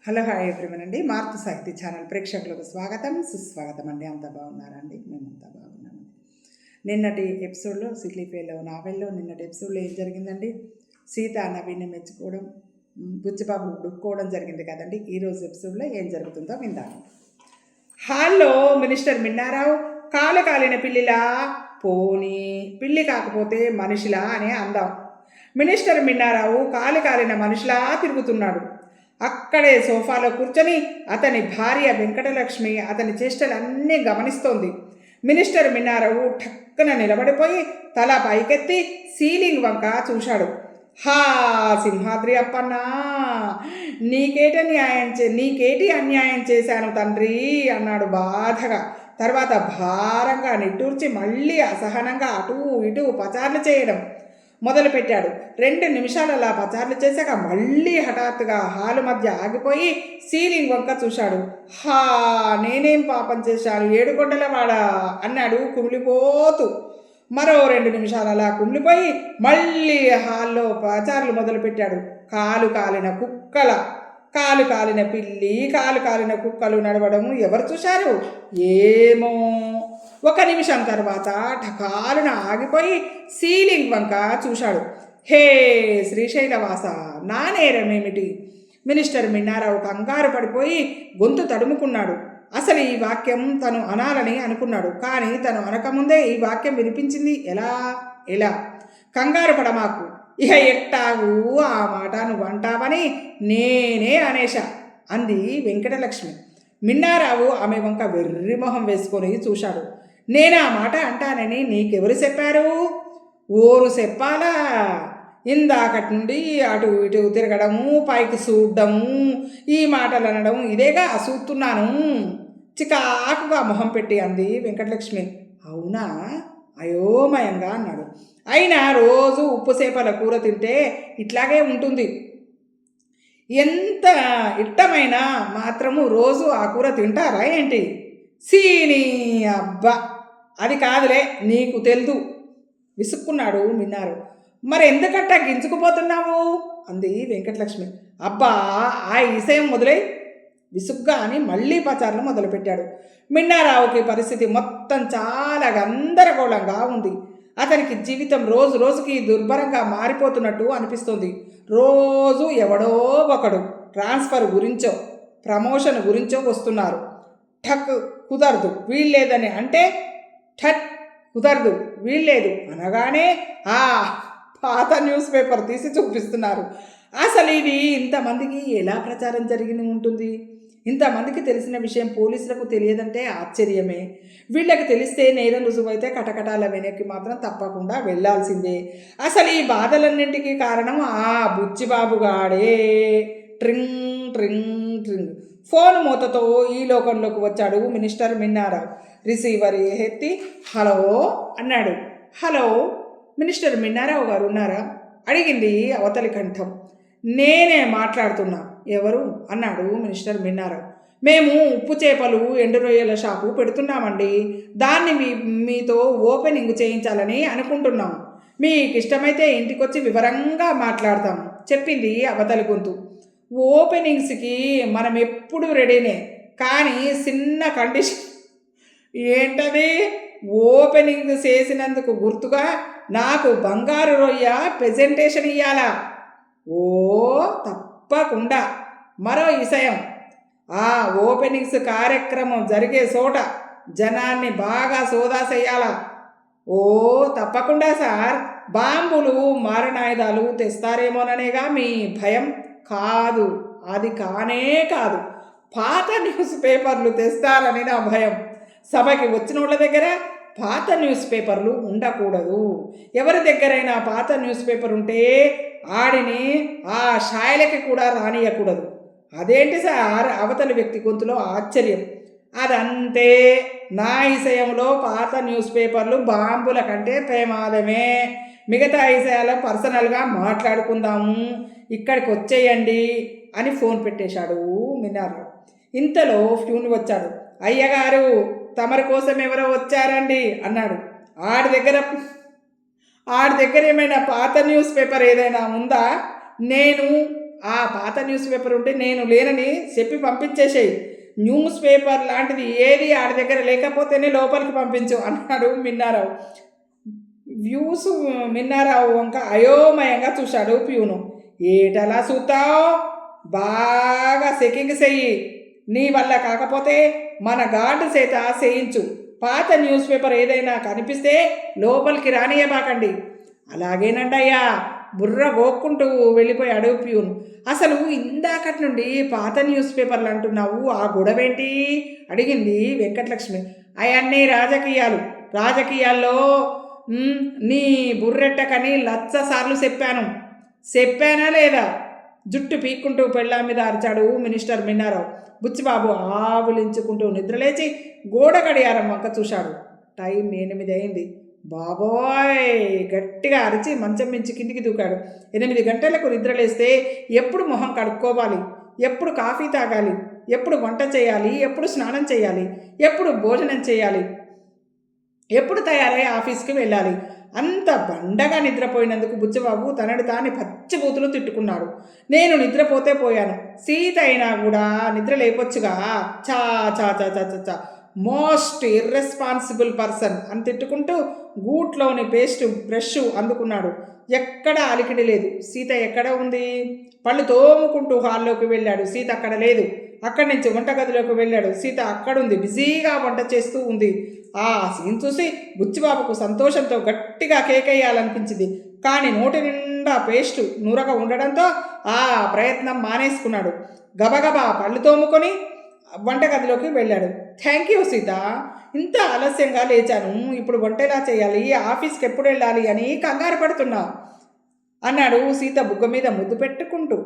Hello hi everyone అండి. మారుతి సాహితీ channel ప్రేక్షకులకు స్వాగతం సుస్వాగతం అండి. అంతా బాగున్నారండి? మేమంతా బాగున్నామండి. నిన్నటి ఎపిసోడ్లో సిగ్లీపేలో నావెల్లో నిన్నటి ఎపిసోడ్లో ఏం జరిగిందండి? సీత నవీన్ని మెచ్చుకోవడం, బుచ్చిబాబు ఉడుక్కోవడం జరిగింది కదండి. ఈరోజు ఎపిసోడ్లో ఏం జరుగుతుందో విందాం. హాల్లో మినిస్టర్ మిన్నారావు కాలు కాలిన పిల్లిలా, పోనీ పిల్లి కాకపోతే మనిషిలా అని అందాం. మినిస్టర్ మిన్నారావు కాలు కాలిన మనిషిలా తిరుగుతున్నాడు. అక్కడే సోఫాలో కూర్చొని అతని భార్య వెంకటలక్ష్మి అతని చేష్టలన్నీ గమనిస్తోంది. మినిస్టర్ మిన్నారావు ఠక్కున నిలబడిపోయి తల పైకెత్తి సీలింగ్ వంక చూశాడు. హా సింహాద్రి అప్పన్నా, నీకేటి అన్యాయం చేశాను తండ్రి అన్నాడు బాధగా. తర్వాత భారంగా నిట్టూర్చి మళ్ళీ అసహనంగా అటూ ఇటూ పచార్లు చేయడం మొదలుపెట్టాడు. 2 నిమిషాలు అలా పచార్లు చేశాక మళ్ళీ హఠాత్తుగా హాలు మధ్య ఆగిపోయి సీలింగ్ వంక చూశాడు. హా నేనేం పాపం చేశాను ఏడుకొండలవాడా అన్నాడు కుమిలిపోతూ. మరో 2 నిమిషాలు అలా కుమిలిపోయి మళ్ళీ హాల్లో పచార్లు మొదలుపెట్టాడు. కాలు కాలిన పిల్లి, కాలు కాలిన కుక్కలు నడవడం ఎవరు చూశారు? ఏమో. 1 నిమిషం తర్వాత ఠకాలున ఆగిపోయి సీలింగ్ వంక చూశాడు. హే శ్రీశైలవాస, నా నేరమేమిటి? మినిస్టర్ మిన్నారావు కంగారు పడిపోయి గొంతు తడుముకున్నాడు. అసలు ఈ వాక్యం తను అనాలని అనుకున్నాడు. కానీ తను అనకముందే ఈ వాక్యం వినిపించింది. ఎలా? కంగారు పడమాకు, ఇహ ఎట్టాగు ఆ మాట నువ్వంటావని నేనే అనేషా అంది వెంకటలక్ష్మి. మిన్నారావు ఆమె వంక వెర్రిమొహం వేసుకొని చూశాడు. నేనా మాట అంటానని నీకెవరు చెప్పారు? ఓరు చెప్పాలా? ఇందాకటి నుండి అటు ఇటు తిరగడము, పైకి చూడడము, ఈ మాటలు అనడం ఇదేగా చూస్తున్నాను చికాకుగా మొహం పెట్టి అంది వెంకటలక్ష్మి. అవునా? అయోమయంగా అన్నాడు. అయినా రోజు ఉప్పు చేపల కూర తింటే ఇట్లాగే ఉంటుంది. ఎంత ఇట్టమైనా మాత్రము రోజు ఆ కూర తింటారా ఏంటి? సీని అబ్బా, అది కాదులే, నీకు తెలుదు విసుక్కున్నాడు మిన్నారు. మరి ఎందుకట్ట గింజుకుపోతున్నావు అంది వెంకటలక్ష్మి. అబ్బా ఆ విషయం మొదలై విసుగ్గా అని మళ్ళీ పచార్లు మొదలుపెట్టాడు. మిన్నారావుకి పరిస్థితి మొత్తం చాలా గందరగోళంగా ఉంది. అతనికి జీవితం రోజు రోజుకి దుర్భరంగా మారిపోతున్నట్టు అనిపిస్తుంది. రోజు ఎవడో ఒకడు ట్రాన్స్ఫర్ గురించో ప్రమోషన్ గురించో వస్తున్నారు. ఠక్ కుదరదు వీల్లేదని అంటే ఠట్ కుదరదు వీల్లేదు అనగానే ఆ పాత న్యూస్ పేపర్ తీసి చూపిస్తున్నారు. అసలు ఇది ఇంతమందికి ఎలా ప్రచారం జరిగి ఉంటుంది? ఇంతమందికి తెలిసిన విషయం పోలీసులకు తెలియదంటే ఆశ్చర్యమే. వీళ్ళకి తెలిస్తే నేరం రుజువైతే కటకటాల వెనక్కి మాత్రం తప్పకుండా వెళ్లాల్సిందే. అసలు ఈ బాధలన్నింటికీ కారణం ఆ బుచ్చిబాబుగాడే. ట్రింగ్ ట్రింగ్ ట్రింగ్ ఫోన్ మూతతో ఈ లోకంలోకి వచ్చాడు మినిస్టర్ మిన్నారావు. రిసీవర్ ఎత్తి హలో అన్నాడు. హలో, మినిస్టర్ మిన్నారావు గారు ఉన్నారా అడిగింది అవతలి కంఠం. నేనే మాట్లాడుతున్నా. ఎవరు అన్నాడు మినిస్టర్ మిన్నారావు. మేము ఉప్పు చేపలు ఎండు రొయ్యల షాపు పెడుతున్నామండి. దాన్ని మీతో ఓపెనింగ్ చేయించాలని అనుకుంటున్నాం. మీకు ఇష్టమైతే ఇంటికొచ్చి వివరంగా మాట్లాడతాం చెప్పింది అవతలి గొంతు. ఓపెనింగ్స్కి మనం ఎప్పుడు రెడీనే, కానీ చిన్న కండిషన్. ఏంటది? ఓపెనింగ్ చేసినందుకు గుర్తుగా నాకు బంగారు రొయ్య ప్రెజెంటేషన్ ఇవ్వాలా? ఓ తప్పకుండా. మరో విషయం, ఆ ఓపెనింగ్స్ కార్యక్రమం జరిగే చోట జనాన్ని బాగా సోదా చెయ్యాలా? ఓ తప్పకుండా సార్. బాంబులు మారణాయుధాలు తెస్తారేమోననేగా మీ భయం? కాదు, అది కానే కాదు. పాత న్యూస్ పేపర్లు తెస్తారని నా భయం. సభకి వచ్చిన వాళ్ళ దగ్గర పాత న్యూస్ పేపర్లు ఉండకూడదు. ఎవరి దగ్గరైనా పాత న్యూస్ పేపర్ ఉంటే ఆడిని ఆ షాయలకి కూడా రానియకూడదు. అదేంటి సార్? అవతలి వ్యక్తి గొంతులో ఆశ్చర్యం. అదంతే. నా విషయంలో పాత న్యూస్ పేపర్లు బాంబుల కంటే ప్రమాదమే. మిగతా విషయాలు పర్సనల్గా మాట్లాడుకుందాము, ఇక్కడికి వచ్చేయండి అని ఫోన్ పెట్టేశాడు మిన్నారావు. ఇంతలో ఫ్యూన్ వచ్చాడు. అయ్యగారు, తమరి కోసం ఎవరో వచ్చారండి అన్నాడు. ఆడి దగ్గర ఏమైనా పాత న్యూస్ పేపర్ ఏదైనా ఉందా? నేను ఆ పాత న్యూస్ పేపర్ ఉంటే నేను లేనని చెప్పి పంపించేసేయి. న్యూస్ పేపర్ లాంటిది ఏది ఆడి దగ్గర లేకపోతేనే లోపలికి పంపించు అన్నాడు మిన్నారావు. వ్యూస్ మిన్నారావు వంక అయోమయంగా చూశాడు ప్యూను. ఏటలా చూస్తావు? బాగా చెకింగ్ చెయ్యి. నీ వల్ల కాకపోతే మన గార్డు చేత చేయించు. పాత న్యూస్ పేపర్ ఏదైనా కనిపిస్తే లోపలికి రానియబాకండి. అలాగేనండయ్యా బుర్ర గోక్కుంటూ వెళ్ళిపోయాడు ప్యూన్. అసలు ఇందాకటి నుండి పాత న్యూస్ పేపర్లు అంటున్నావు, ఆ గొడవేంటి అడిగింది వెంకటలక్ష్మి. అవన్నీ రాజకీయాలు. రాజకీయాల్లో నీ బుర్రెట్టకని 1,00,000 సార్లు చెప్పానా లేదా? జుట్టు పీక్కుంటూ పెళ్ళా మీద అరిచాడు మినిస్టర్ మిన్నారావు. బుచ్చిబాబు ఆవులించుకుంటూ నిద్రలేచి గోడ గడియారం వంక చూశాడు. టైం 8 అయింది. బాబోయ్ గట్టిగా అరిచి మంచం మించి కిందికి దూకాడు. 8 గంటలకు నిద్రలేస్తే ఎప్పుడు మొహం కడుక్కోవాలి, ఎప్పుడు కాఫీ తాగాలి, ఎప్పుడు వంట చేయాలి, ఎప్పుడు స్నానం చేయాలి, ఎప్పుడు భోజనం చేయాలి, ఎప్పుడు తయారై ఆఫీస్కి వెళ్ళాలి. అంత బండగా నిద్రపోయినందుకు బుచ్చిబాబు తనని తాను పచ్చిబూతులు తిట్టుకున్నాడు. నేను నిద్రపోతే పోయాను, సీత అయినా కూడా నిద్ర లేపొచ్చుగా. చా చా చా చా చా మోస్ట్ ఇర్రెస్పాన్సిబుల్ పర్సన్ అని తిట్టుకుంటూ గూట్లోని బ్రష్ అందుకున్నాడు. ఎక్కడ అలికిడి లేదు. సీత ఎక్కడ ఉంది? పళ్ళు తోముకుంటూ హాల్లోకి వెళ్ళాడు. సీత అక్కడ లేదు. అక్కడి నుంచి వంటగదిలోకి వెళ్ళాడు. సీత అక్కడుంది, బిజీగా వంట చేస్తూ ఉంది. ఆ సీన్ చూసి బుచ్చిబాబుకు సంతోషంతో గట్టిగా కేకేయాలనిపించింది. కానీ నోటి నిండా పేస్టు నూరగా ఉండడంతో ఆ ప్రయత్నం మానేసుకున్నాడు. గబగబా పళ్ళు తోముకొని వంటగదిలోకి వెళ్ళాడు. థ్యాంక్ యూ సీత, ఇంత ఆలస్యంగా లేచాను. ఇప్పుడు వంట ఎలా చేయాలి, ఆఫీస్కి ఎప్పుడు వెళ్ళాలి అని కంగారు పడుతున్నా అన్నాడు సీత బుగ్గ మీద ముద్దు పెట్టుకుంటూ.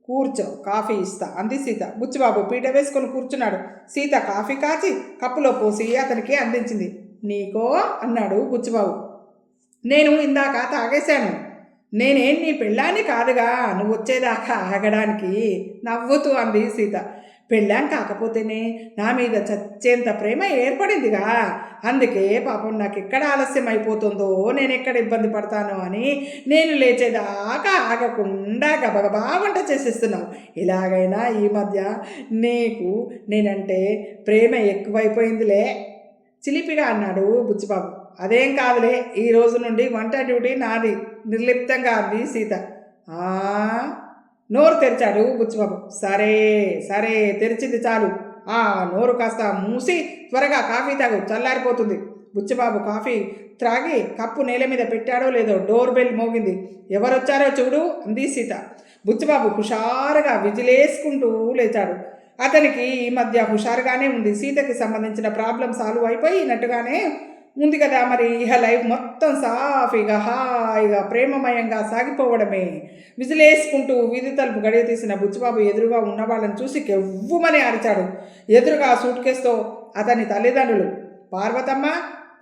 కూర్చో, కాఫీ ఇస్తా అంది సీత. బుచ్చిబాబు పీట వేసుకొని కూర్చున్నాడు. సీత కాఫీ కాచి కప్పులో పోసి అతనికి అందించింది. నీకో అన్నాడు బుచ్చిబాబు. నేను ఇందాక తాగేశాను. నేనేం నీ పెళ్ళాన్ని కాదుగా నువ్వు వచ్చేదాకా ఆగడానికి నవ్వుతూ అంది సీత. పెళ్ళాం కాకపోతేనే నా మీద చచ్చేంత ప్రేమ ఏర్పడిందిగా. అందుకే పాపం నాకు ఎక్కడ ఆలస్యం అయిపోతుందో, నేను ఎక్కడ ఇబ్బంది పడతానో అని నేను లేచేదాకా ఆగకుండా గబగబా వంట చేసేస్తున్నావు. ఇలాగైనా ఈ మధ్య నీకు నేనంటే ప్రేమ ఎక్కువైపోయిందిలే చిలిపిగా అన్నాడు బుచ్చిబాబు. అదేం కాదులే, ఈ రోజు నుండి వంట డ్యూటీ నాది నిర్లిప్తంగా అంది సీత. నోరు తెరిచాడు బుచ్చిబాబు. సరే సరే తెరిచింది చాలు. ఆ నోరు కాస్త మూసి త్వరగా కాఫీ తాగు, చల్లారిపోతుంది. బుచ్చిబాబు కాఫీ త్రాగి కప్పు నేల మీద పెట్టాడో లేదో డోర్ బెల్ మోగింది. ఎవరొచ్చారో చూడు అంది సీత. బుచ్చిబాబు హుషారుగా విజిలేసుకుంటూ లేచాడు. అతనికి ఈ మధ్య హుషారుగానే ఉంది. సీతకి సంబంధించిన ప్రాబ్లం సాల్వ్ అయిపోయినట్టుగానే ఉంది కదా. మరి ఇహ లైఫ్ మొత్తం సాఫీగా హాయిగా ప్రేమమయంగా సాగిపోవడమే. విజిలేసుకుంటూ వీధి తలుపు గడియ తీసిన బుచ్చిబాబు ఎదురుగా ఉన్న వాళ్ళని చూసి కెవ్వుమని అరిచాడు. ఎదురుగా సూట్ కేసుతో అతని తల్లిదండ్రులు పార్వతమ్మ,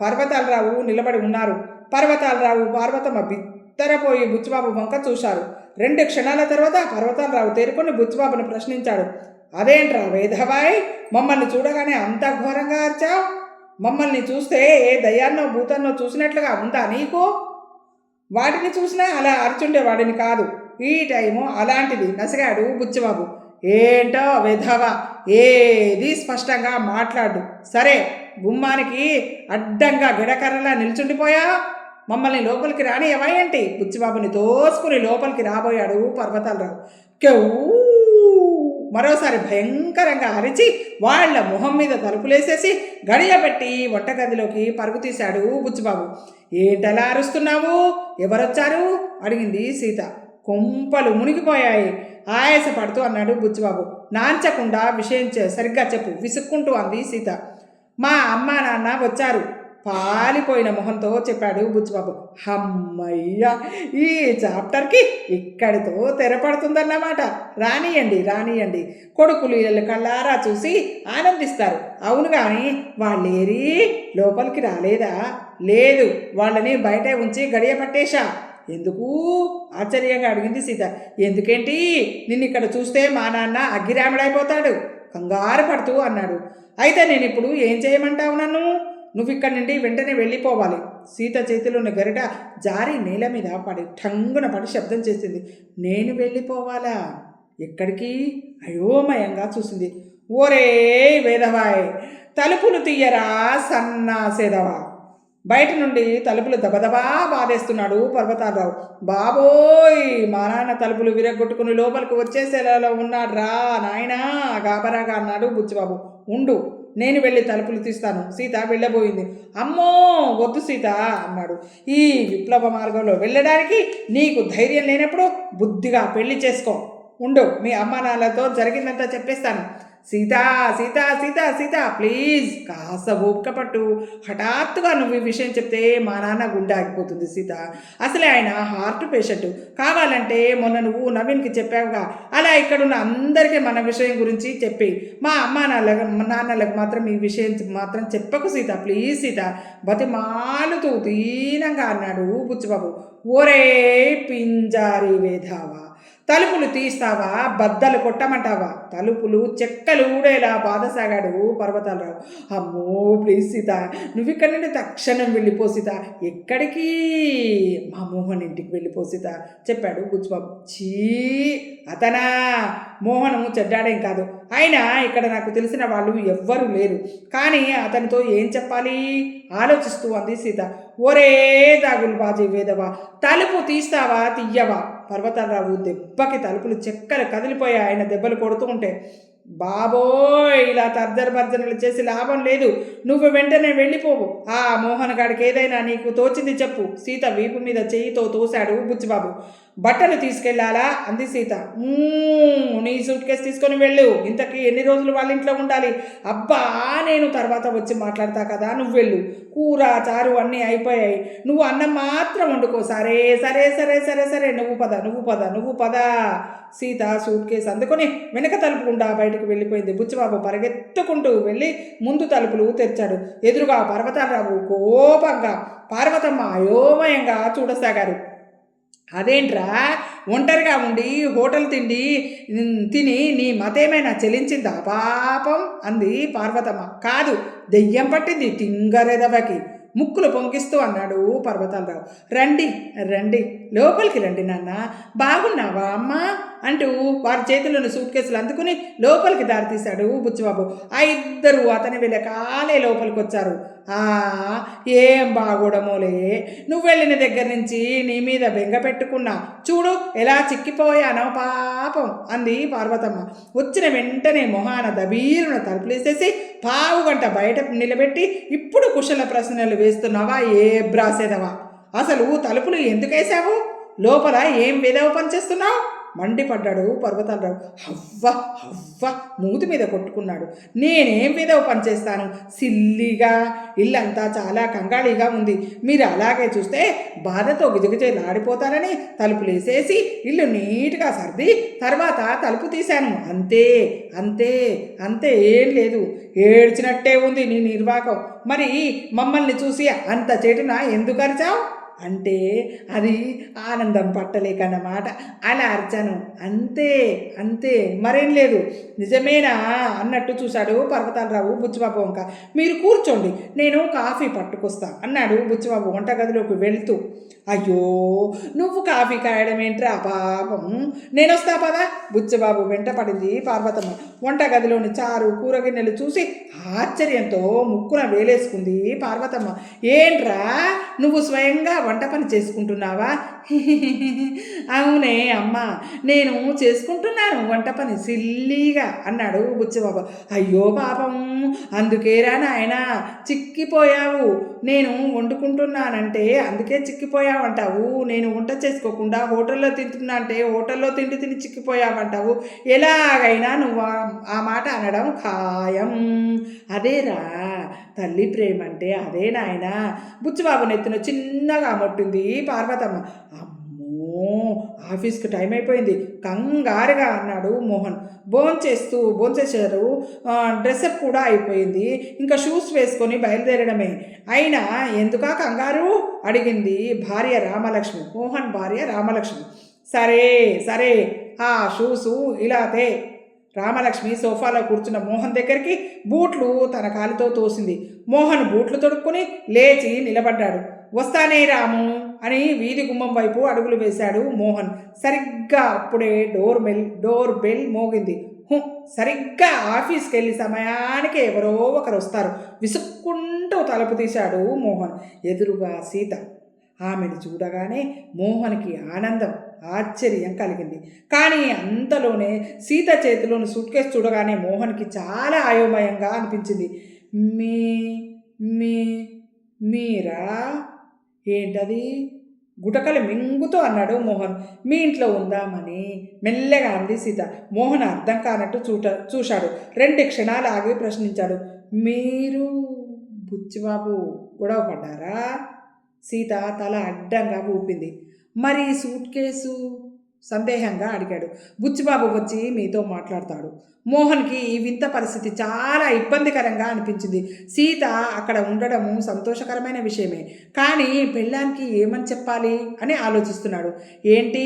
పర్వతాలరావు నిలబడి ఉన్నారు. పర్వతాలరావు, పార్వతమ్మ బిత్తరపోయి బుచ్చిబాబు వంక చూశారు. 2 క్షణాల తర్వాత పర్వతాలరావు తేరుకొని బుచ్చిబాబును ప్రశ్నించాడు. అదేంట్రా వేధవాయ్, మమ్మల్ని చూడగానే అంత ఘోరంగా అరిచావు? మమ్మల్ని చూస్తే ఏ దయ్యాన్నో భూతాన్నో చూసినట్లుగా ఉందా నీకు? వాటిని చూసినా అలా అరిచుండేవాడిని కాదు. ఈ టైము అలాంటిది నసిగాడు బుచ్చిబాబు. ఏంటో వెధవా, ఏది స్పష్టంగా మాట్లాడు. సరే గుమ్మానికి అడ్డంగా గిడకర్రలా నిల్చుండిపోయా, మమ్మల్ని లోపలికి రాని ఏమయ్యేంటి? బుచ్చిబాబుని తోసుకుని లోపలికి రాబోయాడు పర్వతాలరావు. కెవ్వు మరోసారి భయంకరంగా అరిచి వాళ్ల మొహం మీద తలుపులేసేసి గడియబెట్టి వంటగదిలోకి పరుగు తీశాడు బుచ్చిబాబు. ఏంటలా అరుస్తున్నావు? ఎవరొచ్చారు అడిగింది సీత. కొంపలు మునిగిపోయాయి ఆయాసపడుతూ అన్నాడు బుచ్చిబాబు. నాంచకుండా విషయం సరిగ్గా చెప్పు విసుక్కుంటూ అంది సీత. మా అమ్మ నాన్న వచ్చారు పాలిపోయిన మొహంతో చెప్పాడు బుచ్చిబాబు. అమ్మయ్య, ఈ చాప్టర్కి ఇక్కడితో తెరపడుతుందన్నమాట. రానియండి, కొడుకులు వీళ్ళ కళ్ళారా చూసి ఆనందిస్తారు. అవును కానీ వాళ్ళేరి లోపలికి రాలేదా? లేదు, వాళ్ళని బయటే ఉంచి గడియ పట్టేశా. ఎందుకు ఆశ్చర్యంగా అడిగింది సీత. ఎందుకేంటి, నిన్నిక్కడ చూస్తే మా నాన్న అగ్గిరాముడైపోతాడు కంగారు పడుతూ అన్నాడు. అయితే నేను ఇప్పుడు ఏం చేయమంటావు నన్ను? నువ్వు ఇక్కడి నుండి వెంటనే వెళ్ళిపోవాలి. సీత చేతిలోని గరిట జారి నేల మీద పడి ఠంగున పడి శబ్దం చేసింది. నేను వెళ్ళిపోవాలా? ఎక్కడికి అయోమయంగా చూసింది. ఓరే వేదవాయ్, తలుపులు తీయరా సన్నాసేదవా. బయట నుండి తలుపులు దబదబా బాధేస్తున్నాడు పర్వతాలరావు. బాబోయ్, మా నాన్న తలుపులు విరగొట్టుకుని లోపలికి వచ్చేసేలా ఉన్నాడు రా నాయనా, గాబరాగా అన్నాడు బుచ్చిబాబు. ఉండు, నేను వెళ్ళి తలుపులు తీస్తాను. సీత వెళ్ళబోయింది. అమ్మో వద్దు సీత అన్నాడు. ఈ విప్లవ మార్గంలో వెళ్ళడానికి నీకు ధైర్యం లేనప్పుడు బుద్ధిగా పెళ్లి చేసుకో. ఉండు, మీ అమ్మా నాన్నలతో జరిగిందంతా చెప్పేస్తాను. సీత సీత సీత సీత ప్లీజ్ కాస్త ఓపిక పట్టు. హఠాత్తుగా నువ్వు ఈ విషయం చెప్తే మా నాన్న గుండె ఆగిపోతుంది సీత. అసలే ఆయన హార్ట్ పేషెంట్. కావాలంటే మొన్న నువ్వు నవీన్కి చెప్పావుగా, అలా ఇక్కడున్న అందరికీ మన విషయం గురించి చెప్పి మా అమ్మా నాన్నలకు మాత్రం ఈ విషయం మాత్రం చెప్పకు సీత, ప్లీజ్ సీత బతిమాలుతూ దీనంగా అన్నాడు బుచ్చిబాబు. ఓరే పింజారి వేధావా, తలుపులు తీస్తావా బద్దలు కొట్టమంటావా. తలుపులు చెక్కలు ఊడేలా బాధసాగాడు పర్వతాలరావు. అమ్మో ప్లీజ్ సీత, నువ్వు ఇక్కడి నుండి తక్షణం వెళ్ళిపో సీత. ఎక్కడికి? మా మోహన్ ఇంటికి వెళ్ళిపో సీత చెప్పాడు బుచ్చిబాబు. చీ, అతనా? మోహను చెడ్డాడేం కాదు. అయినా ఇక్కడ నాకు తెలిసిన వాళ్ళు ఎవ్వరూ లేరు. కానీ అతనితో ఏం చెప్పాలి ఆలోచిస్తూ అంది సీత. ఒరే దాగులు బాజీ వేదవా, తలుపు తీస్తావా తీయవా. పర్వతాలరావు దెబ్బకి తలుపులు చెక్కలు కదిలిపోయాయి ఆయన దెబ్బలు కొడుతూ ఉంటే. బాబోయ్, ఇలా తర్జనభర్జనలు చేసి లాభం లేదు. నువ్వు వెంటనే వెళ్ళిపోవు. ఆ మోహన్ గాడికి ఏదైనా నీకు తోచింది చెప్పు. సీత వీపు మీద చెయ్యితో తోశాడు బుచ్చిబాబు. బట్టలు తీసుకెళ్లాలా అంది సీత. నీ సూట్ కేసు తీసుకొని వెళ్ళు. ఇంతకీ ఎన్ని రోజులు వాళ్ళ ఇంట్లో ఉండాలి? అబ్బా, నేను తర్వాత వచ్చి మాట్లాడతా కదా, నువ్వు వెళ్ళు. కూర చారు అన్నీ అయిపోయాయి, నువ్వు అన్నం మాత్రం వండుకో. సరే సరే సరే సరే సరే నువ్వు పద నువ్వు పద నువ్వు పద. సీత సూట్ కేసు అందుకొని వెనక తలుపుకుండా బయటకు వెళ్ళిపోయింది. బుచ్చిబాబు పరిగెత్తుకుంటూ వెళ్ళి ముందు తలుపులు తెరిచాడు. ఎదురుగా పర్వతాలరావు కోపంగా, పార్వతమ్మ అయోమయంగా చూడసాగారు. అదేంట్రా, ఒంటరిగా ఉండి హోటల్ తిని నీ మతేమైనా చెలించిందా పాపం అంది పార్వతమ్మ. కాదు, దెయ్యం పట్టింది తింగరెదవకి ముక్కులు పొంగిస్తూ అన్నాడు పర్వతాలరావు. రండి రండి, లోపలికి రండి నాన్న. బాగున్నావా అమ్మా అంటూ వారి చేతుల్లోని సూట్ కేసులు అందుకుని లోపలికి దారితీశాడు బుచ్చిబాబు. ఆ ఇద్దరు అతని వెనకాలే లోపలికి వచ్చారు. ఏం బాగోడమోలే, నువ్వు వెళ్ళిన దగ్గర నుంచి నీ మీద బెంగ పెట్టుకున్నా, చూడు ఎలా చిక్కిపోయానో పాపం అంది పార్వతమ్మ. వచ్చిన వెంటనే మొహాన దబీరున తలుపులేసేసి పావుగంట బయట నిలబెట్టి ఇప్పుడు కుశల ప్రశ్నలు వేస్తున్నావా ఏ బ్రాసేదవా. అసలు తలుపులు ఎందుకేసావు? లోపల ఏం విధవ పని చేస్తున్నావు మండిపడ్డాడు పర్వతాలరావు. హవ్వ హవ్వ మూతి మీద కొట్టుకున్నాడు. నేనేం విధవ పనిచేస్తాను, సిల్లిగా ఇల్లంతా చాలా కంగాళీగా ఉంది. మీరు అలాగే చూస్తే బాధతో గిజగిజలాడిపోతారని తలుపులు వేసేసి ఇల్లు నీట్గా సర్ది తర్వాత తలుపు తీశాను. అంతే అంతే అంతే, ఏం లేదు. ఏడ్చినట్టే ఉంది నీ నిర్వాకం. మరి మమ్మల్ని చూసి అంత చేటున ఎందుకు అరిచావు అంటే అది ఆనందం పట్టలేకన్నమాట, అలా అర్చాను అంతే అంతే, మరేం లేదు. నిజమేనా అన్నట్టు చూశాడు పర్వతాలరావు బుచ్చిబాబు వంక. మీరు కూర్చోండి, నేను కాఫీ పట్టుకొస్తా అన్నాడు బుచ్చిబాబు వంటగదిలోకి వెళ్తూ. అయ్యో, నువ్వు కాఫీ కాయడం ఏంట్రా పాపం, నేను వస్తా పదా. బుచ్చిబాబు వెంట పడింది పార్వతమ్మ. వంటగదిలోని చారు కూరగిన్నెలు చూసి ఆశ్చర్యంతో ముక్కున వేలేసుకుంది పార్వతమ్మ. ఏంట్రా, నువ్వు స్వయంగా వంట పని చేసుకుంటున్నావా? అవునే అమ్మ, నేను చేసుకుంటున్నాను వంట పని సిల్లీగా అన్నాడు బుచ్చిబాబు. అయ్యో పాపం, అందుకేరా నాయనా చిక్కిపోయావు. నేను వండుకుంటున్నానంటే అందుకే చిక్కిపోయావంటావు. నేను వంట చేసుకోకుండా హోటల్లో తింటున్నా అంటే హోటల్లో తిని చిక్కిపోయావంటావు. ఎలాగైనా నువ్వు ఆ మాట అనడం ఖాయం. అదేరా తల్లి ప్రేమ అంటే, అదే నాయనా. బుచ్చిబాబు నెత్తిన చిన్నగా మొట్టింది పార్వతమ్మ. అమ్మో, ఆఫీస్కి టైం అయిపోయింది కంగారుగా అన్నాడు మోహన్. భోంచేశారు, డ్రెస్అప్ కూడా అయిపోయింది, ఇంకా షూస్ వేసుకొని బయలుదేరడమే. అయినా ఎందుకా కంగారు అడిగింది భార్య రామలక్ష్మి, మోహన్ భార్య రామలక్ష్మి. సరే సరే, ఆ షూసు ఇలాతే. రామలక్ష్మి సోఫాలో కూర్చున్న మోహన్ దగ్గరికి బూట్లు తన కాలితో తోసింది. మోహన్ బూట్లు తొడుక్కుని లేచి నిలబడ్డాడు. వస్తానే రాము అని వీధి గుమ్మం వైపు అడుగులు వేశాడు మోహన్. సరిగ్గా అప్పుడే డోర్ బెల్ మోగింది. సరిగ్గా ఆఫీస్కి వెళ్ళి సమయానికి ఎవరో ఒకరు వస్తారు. విసుక్కుంటూ తలుపు తీశాడు మోహన్. ఎదురుగా సీత. ఆమెను చూడగానే మోహన్కి ఆనందం, ఆశ్చర్యం కలిగింది. కానీ అంతలోనే సీత చేతిలోని సూట్ కేసు చూడగానే మోహన్కి చాలా అయోమయంగా అనిపించింది. మీ మీ మీరా? ఏంటది? గుటకలు మింగుతూ అన్నాడు మోహన్. మీ ఇంట్లో ఉందామని మెల్లగా అంది సీత. మోహన్ అర్థం కానట్టు చూశాడు. 2 క్షణాలు ఆగి ప్రశ్నించాడు. మీరు బుచ్చిబాబు గొడవ పడ్డారా? సీత తల అడ్డంగా ఊపింది. మరి సూట్ కేసు? సందేహంగా అడిగాడు. బుచ్చిబాబు వచ్చి మీతో మాట్లాడతాడు. మోహన్కి ఈ వింత పరిస్థితి చాలా ఇబ్బందికరంగా అనిపించింది. సీత అక్కడ ఉండడము సంతోషకరమైన విషయమే, కానీ పెళ్ళానికి ఏమని చెప్పాలి అని ఆలోచిస్తున్నాడు. ఏంటి,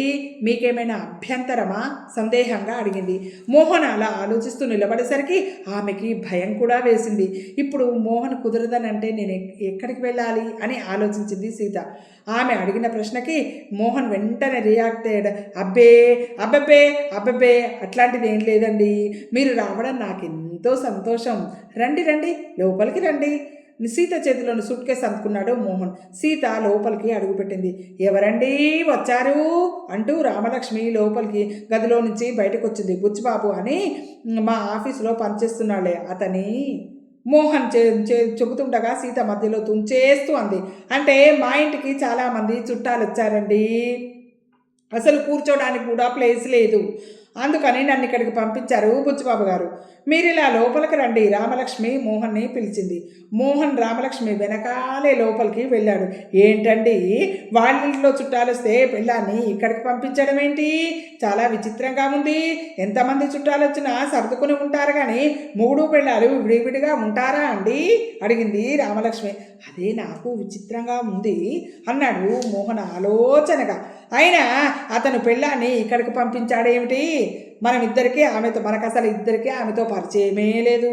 మీకేమైనా అభ్యంతరమా? సందేహంగా అడిగింది. మోహన్ అలా ఆలోచిస్తూ నిలబడేసరికి ఆమెకి భయం కూడా వేసింది. ఇప్పుడు మోహన్ కుదరదనంటే నేను ఎక్కడికి వెళ్ళాలి అని ఆలోచించింది సీత. ఆమె అడిగిన ప్రశ్నకి మోహన్ వెంటనే రియాక్ట్ అయ్యాడు. అబ్బబ్బే అట్లాంటిది ఏం లేదండి, మీరు రావడం నాకు ఎంతో సంతోషం. రండి రండి, లోపలికి రండి. సీత చేతిలోని సూట్ కేసు అందుకున్నాడు మోహన్. సీత లోపలికి అడుగుపెట్టింది. ఎవరండి వచ్చారు అంటూ రామలక్ష్మి లోపలికి గదిలో నుంచి బయటకు వచ్చింది. బుచ్చిబాబు అని మా ఆఫీసులో పనిచేస్తున్నాడే అతని. మోహన్ చెబుతుండగా సీత మధ్యలో తుంచేస్తూ అంది. అంటే మా ఇంటికి చాలామంది చుట్టాలు వచ్చారండి, అసలు కూర్చోడానికి కూడా ప్లేస్ లేదు, అందుకని నన్ను ఇక్కడికి పంపించారు బుచ్చిబాబు గారు. మీరు ఇలా లోపలికి రండి, రామలక్ష్మి మోహన్ని పిలిచింది. మోహన్ రామలక్ష్మి వెనకాలే లోపలికి వెళ్ళాడు. ఏంటండి, వాళ్ళ ఇంట్లో చుట్టాలు వస్తే పిల్లాన్ని ఇక్కడికి పంపించడం ఏంటి? చాలా విచిత్రంగా ఉంది. ఎంతమంది చుట్టాలు వచ్చినా సర్దుకుని ఉంటారు కానీ మూడు పిల్లలు విడివిడిగా ఉంటారా అండి అడిగింది రామలక్ష్మి. అదే నాకు విచిత్రంగా ఉంది అన్నాడు మోహన్ ఆలోచనగా. అయినా అతను పెళ్ళాన్ని ఇక్కడికి పంపించాడేమిటి? మనకు అసలు ఇద్దరికీ ఆమెతో పరిచయమే లేదు.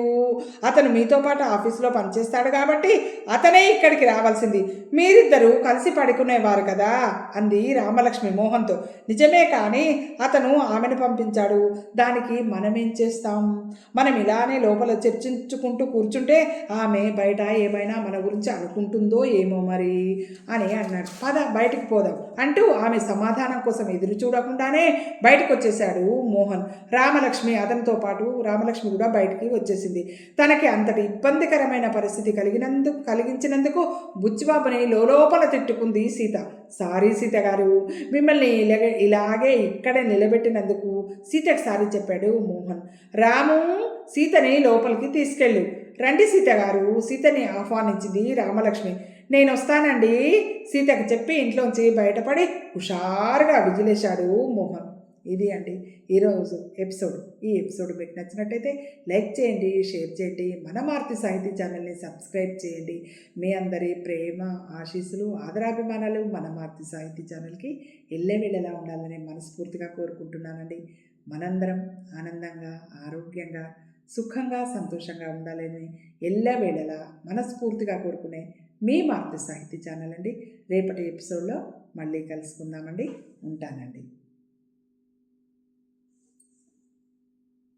అతను మీతో పాటు ఆఫీసులో పనిచేస్తాడు కాబట్టి అతనే ఇక్కడికి రావాల్సింది. మీరిద్దరూ కలిసి పడుకునేవారు కదా అంది రామలక్ష్మి మోహన్తో. నిజమే, కానీ అతను ఆమెను పంపించాడు, దానికి మనమేం చేస్తాం? మనం ఇలానే లోపల చర్చించుకుంటూ కూర్చుంటే ఆమె బయట ఏమైనా మన గురించి అనుకుంటుందో ఏమో మరి అని అన్నాడు. పద బయటికి పోదాం అంటూ ఆమె సమాధానం కోసం ఎదురు చూడకుండానే బయటకు వచ్చేశాడు మోహన్. రామలక్ష్మి అతనితో పాటు రామలక్ష్మి కూడా బయటికి వచ్చేసింది. తనకి అంతటి ఇబ్బందికరమైన పరిస్థితి కలిగించినందుకు బుచ్చిబాబుని లోపల తిట్టుకుంది సీత. సారీ సీత గారు, మిమ్మల్ని ఇలాగే ఇక్కడే నిలబెట్టినందుకు సీతకి సారీ చెప్పాడు మోహన్. రాము, సీతని లోపలికి తీసుకెళ్ళు. రండి సీత గారు, సీతని ఆహ్వానించింది రామలక్ష్మి. నేను వస్తానండి సీతకి చెప్పి ఇంట్లోంచి బయటపడి హుషారుగా విజిలేశాడు మోహన్. ఇది అండి ఈరోజు ఎపిసోడ్. ఈ ఎపిసోడ్ మీకు నచ్చినట్టయితే లైక్ చేయండి, షేర్ చేయండి, మన మారుతి సాహితీ ఛానల్ని సబ్స్క్రైబ్ చేయండి. మీ అందరి ప్రేమ, ఆశీస్సులు, ఆదరాభిమానాలు మన మారుతి సాహితీ ఛానల్కి ఎల్లవేళలా ఉండాలని మనస్ఫూర్తిగా కోరుకుంటున్నానండి. మనందరం ఆనందంగా, ఆరోగ్యంగా, సుఖంగా, సంతోషంగా ఉండాలని ఎల్లవేళలా మనస్ఫూర్తిగా కోరుకునే మీ మారుతి సాహితీ ఛానల్ అండి. రేపటి ఎపిసోడ్లో మళ్ళీ కలుసుకుందామండి. ఉంటానండి.